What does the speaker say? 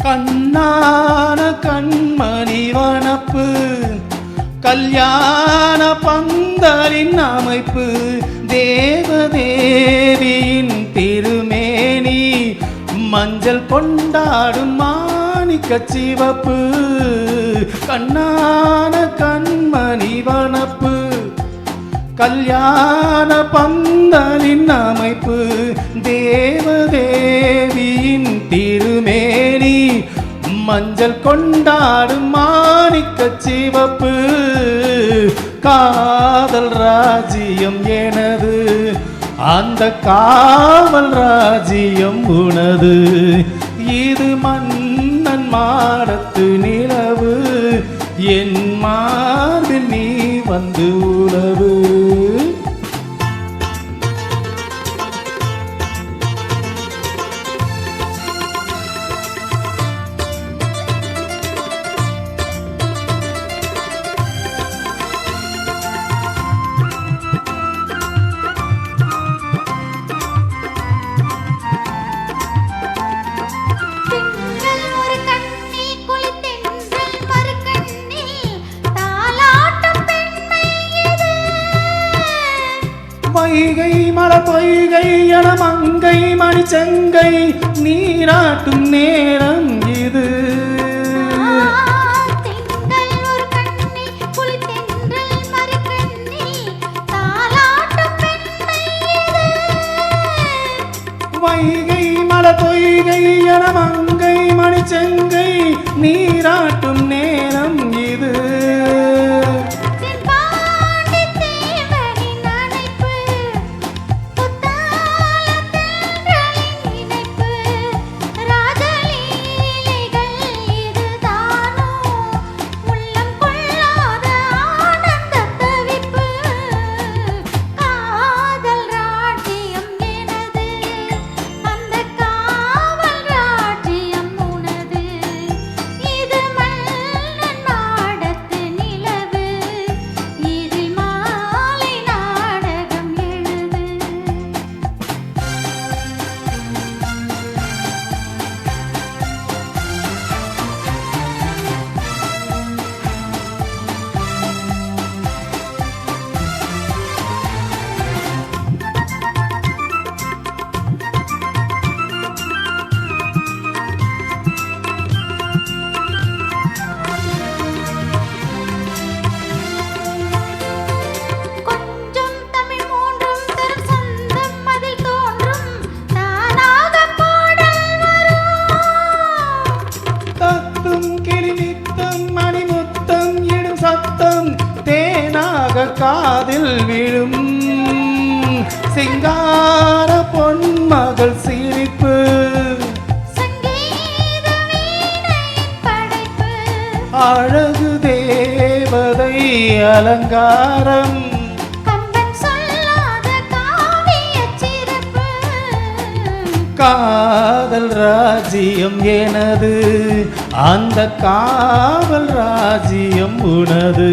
கண்ணான கண்மணி வனப்பு கல்யாண பந்தலின் அமைப்பு தேவதேவியின் திருமேனி மஞ்சள் கொண்டாடும் மாணிக்க சிவப்பு கண்ணான கண்மணி வனப்பு கல்யாண பந்தலின் அமைப்பு தேவதேவியின் திருமேனி மஞ்சள் கொண்டாடும் மாணிக்க சிவப்பு காதல் ராஜ்யம் எனது அந்த காவல் ராஜ்யம் உனது இது மன்னன் மாடத்து நிலவு என் மார்பில் நீ வந்து உலவு வைகை மலை பொய்கை என மங்கை மணிச்செங்கை நீராட்டும் நேரம் இது வைகை மலை பொய்கை என மங்கை மணிச்செங்கை நீராட்டும் நேரம் இது காதில் விழும் சிங்கார பொன்மகள் சிரிப்பு அழகு தேவதை அலங்காரம் காதல் ராஜ்யம் எனது அந்த காவல் ராஜ்யம் உனது